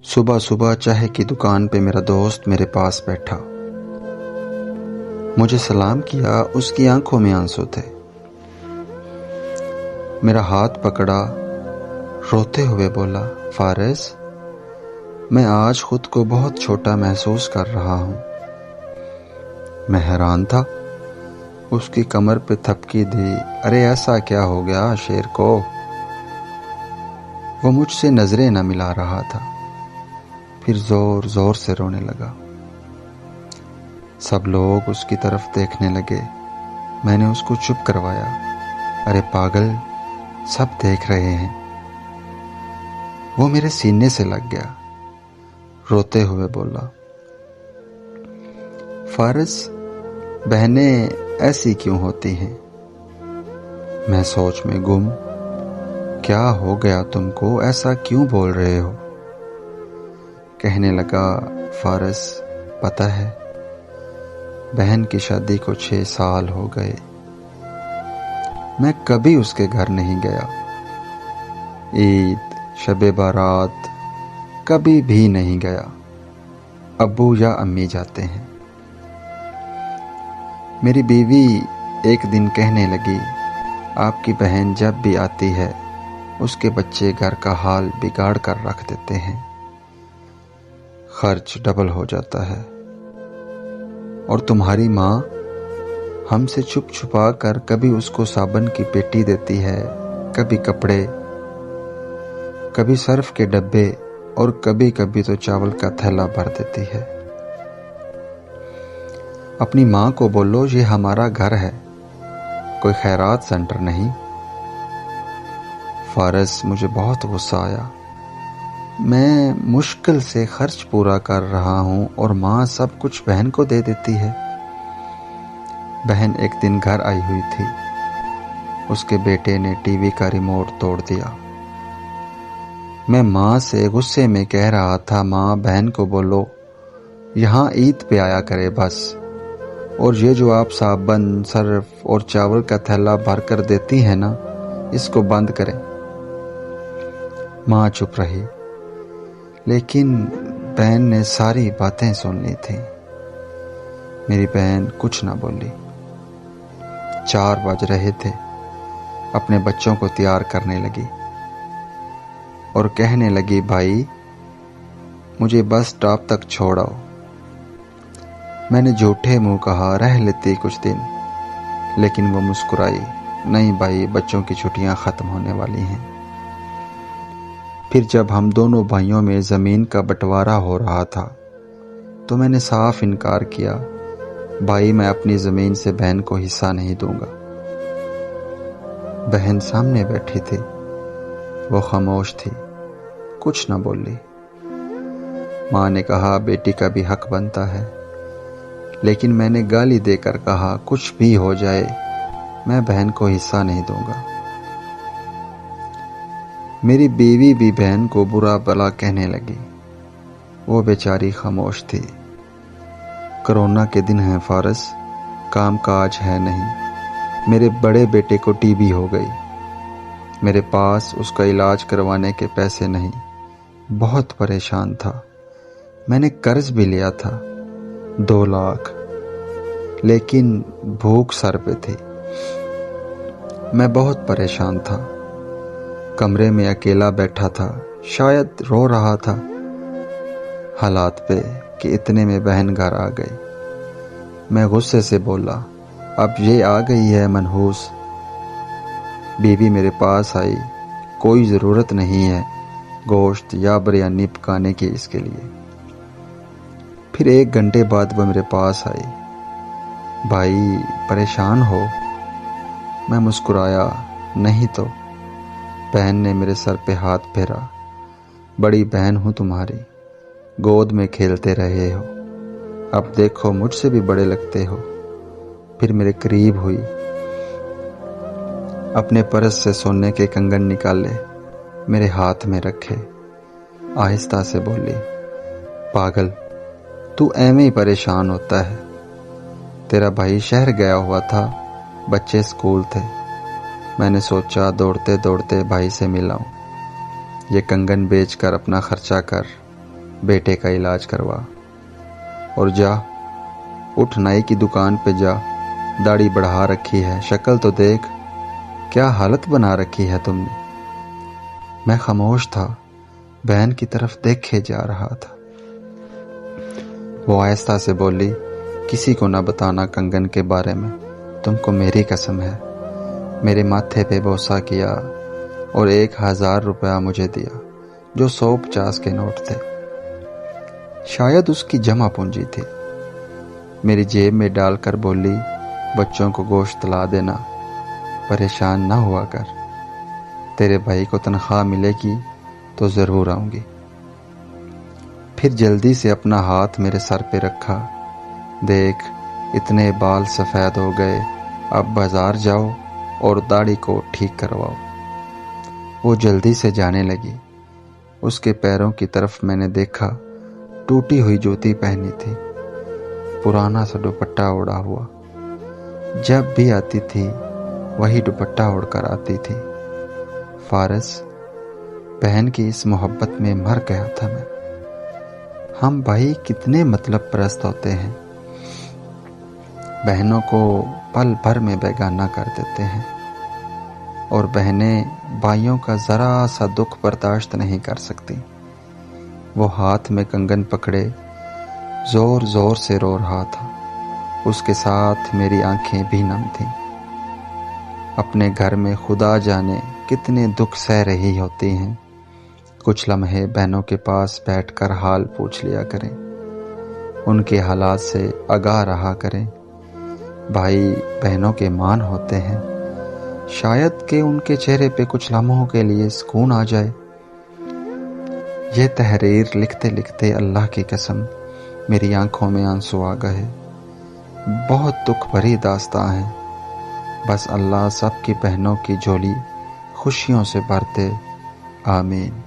صبح صبح چائے کی دکان پہ میرا دوست میرے پاس بیٹھا، مجھے سلام کیا۔ اس کی آنکھوں میں آنسو تھے۔ میرا ہاتھ پکڑا، روتے ہوئے بولا، فارس، میں آج خود کو بہت چھوٹا محسوس کر رہا ہوں۔ میں حیران تھا۔ اس کی کمر پہ تھپکی دی، ارے ایسا کیا ہو گیا شیر کو؟ وہ مجھ سے نظریں نہ ملا رہا تھا، پھر زور زور سے رونے لگا۔ سب لوگ اس کی طرف دیکھنے لگے۔ میں نے اس کو چپ کروایا، ارے پاگل، سب دیکھ رہے ہیں۔ وہ میرے سینے سے لگ گیا، روتے ہوئے بولا، فارس، بہنیں ایسی کیوں ہوتی ہیں؟ میں سوچ میں گم، کیا ہو گیا تم کو؟ ایسا کیوں بول رہے ہو؟ کہنے لگا، فارس، پتہ ہے، بہن کی شادی کو 6 سال ہو گئے، میں کبھی اس کے گھر نہیں گیا۔ عید، شب بارات، کبھی بھی نہیں گیا۔ ابو یا امی جاتے ہیں۔ میری بیوی ایک دن کہنے لگی، آپ کی بہن جب بھی آتی ہے اس کے بچے گھر کا حال بگاڑ کر رکھ دیتے ہیں، خرچ ڈبل ہو جاتا ہے، اور تمہاری ماں ہم سے چھپ چھپا کر کبھی اس کو صابن کی پیٹی دیتی ہے، کبھی کپڑے، کبھی صرف کے ڈبے، اور کبھی کبھی تو چاول کا تھیلا بھر دیتی ہے۔ اپنی ماں کو بولو یہ ہمارا گھر ہے، کوئی خیرات سینٹر نہیں۔ فارس، مجھے بہت غصہ آیا۔ میں مشکل سے خرچ پورا کر رہا ہوں اور ماں سب کچھ بہن کو دے دیتی ہے۔ بہن ایک دن گھر آئی ہوئی تھی، اس کے بیٹے نے ٹی وی کا ریموٹ توڑ دیا۔ میں ماں سے غصے میں کہہ رہا تھا، ماں، بہن کو بولو یہاں عید پہ آیا کرے بس، اور یہ جو آپ صابن، صرف اور چاول کا تھیلا بھر کر دیتی ہیں نا، اس کو بند کریں۔ ماں چپ رہی، لیکن بہن نے ساری باتیں سن لی تھیں۔ میری بہن کچھ نہ بولی۔ 4 بج رہے تھے، اپنے بچوں کو تیار کرنے لگی اور کہنے لگی، بھائی، مجھے بس اسٹاپ تک چھوڑاؤ۔ میں نے جھوٹے منہ کہا، رہ لیتی کچھ دن، لیکن وہ مسکرائی، نہیں بھائی، بچوں کی چھٹیاں ختم ہونے والی ہیں۔ پھر جب ہم دونوں بھائیوں میں زمین کا بٹوارا ہو رہا تھا تو میں نے صاف انکار کیا، بھائی، میں اپنی زمین سے بہن کو حصہ نہیں دوں گا۔ بہن سامنے بیٹھی تھی، وہ خاموش تھی، کچھ نہ بولی۔ ماں نے کہا، بیٹی کا بھی حق بنتا ہے، لیکن میں نے گالی دے کر کہا، کچھ بھی ہو جائے میں بہن کو حصہ نہیں دوں گا۔ میری بیوی بھی بہن کو برا بھلا کہنے لگی، وہ بیچاری خاموش تھی۔ کرونا کے دن ہیں فارس، کام کاج ہے نہیں۔ میرے بڑے بیٹے کو ٹی بی ہو گئی، میرے پاس اس کا علاج کروانے کے پیسے نہیں، بہت پریشان تھا۔ میں نے قرض بھی لیا تھا 2 لاکھ، لیکن بھوک سر پہ تھی۔ میں بہت پریشان تھا، کمرے میں اکیلا بیٹھا تھا، شاید رو رہا تھا حالات پہ کہ اتنے میں بہن گھر آ گئی۔ میں غصے سے بولا، اب یہ آ گئی ہے منحوس۔ بیوی میرے پاس آئی، کوئی ضرورت نہیں ہے گوشت یا بریانی پکانے کی اس کے لیے۔ پھر 1 گھنٹے بعد وہ میرے پاس آئی، بھائی، پریشان ہو؟ میں مسکرایا، نہیں تو۔ بہن نے میرے سر پہ ہاتھ پھیرا، بڑی بہن ہوں تمہاری، گود میں کھیلتے رہے ہو، اب دیکھو مجھ سے بھی بڑے لگتے ہو۔ پھر میرے قریب ہوئی، اپنے پرس سے سونے کے کنگن نکالے، میرے ہاتھ میں رکھے، آہستہ سے بولی، پاگل، تو ایویں ہی پریشان ہوتا ہے۔ تیرا بھائی شہر گیا ہوا تھا، بچے اسکول تھے، میں نے سوچا دوڑتے دوڑتے بھائی سے ملاؤں، یہ کنگن بیچ کر اپنا خرچہ کر، بیٹے کا علاج کروا، اور جا اٹھ نائی کی دکان پہ جا، داڑھی بڑھا رکھی ہے، شکل تو دیکھ، کیا حالت بنا رکھی ہے تم نے۔ میں خاموش تھا، بہن کی طرف دیکھے جا رہا تھا۔ وہ آہستہ سے بولی، کسی کو نہ بتانا کنگن کے بارے میں، تم کو میری قسم ہے۔ میرے ماتھے پہ بوسہ کیا اور 1000 روپیہ مجھے دیا، جو 150 کے نوٹ تھے، شاید اس کی جمع پونجی تھی۔ میری جیب میں ڈال کر بولی، بچوں کو گوشت لا دینا، پریشان نہ ہوا کر، تیرے بھائی کو تنخواہ ملے گی تو ضرور آؤں گی۔ پھر جلدی سے اپنا ہاتھ میرے سر پہ رکھا، دیکھ اتنے بال سفید ہو گئے، اب بازار جاؤ اور داڑھی کو ٹھیک کرواؤ۔ وہ جلدی سے جانے لگی۔ اس کے پیروں کی طرف میں نے دیکھا، ٹوٹی ہوئی جوتی پہنی تھی، پرانا سا دوپٹہ اوڑھا ہوا، جب بھی آتی تھی وہی دوپٹہ اوڑھ کر آتی تھی۔ فارس، بہن کی اس محبت میں مر گیا تھا میں۔ ہم بھائی کتنے مطلب پرست ہوتے ہیں، بہنوں کو پل بھر میں بیگانہ کر دیتے ہیں، اور بہنیں بھائیوں کا ذرا سا دکھ برداشت نہیں کر سکتی۔ وہ ہاتھ میں کنگن پکڑے زور زور سے رو رہا تھا، اس کے ساتھ میری آنکھیں بھی نم تھیں۔ اپنے گھر میں خدا جانے کتنے دکھ سہ رہی ہوتی ہیں، کچھ لمحے بہنوں کے پاس بیٹھ کر حال پوچھ لیا کریں، ان کے حالات سے آگاہ رہا کریں۔ بھائی بہنوں کے مان ہوتے ہیں، شاید کہ ان کے چہرے پہ کچھ لمحوں کے لیے سکون آ جائے۔ یہ تحریر لکھتے لکھتے اللہ کی قسم میری آنکھوں میں آنسو آ گئے۔ بہت دکھ بھری داستاں ہے، بس اللہ سب کی بہنوں کی جھولی خوشیوں سے بھر دے، آمین۔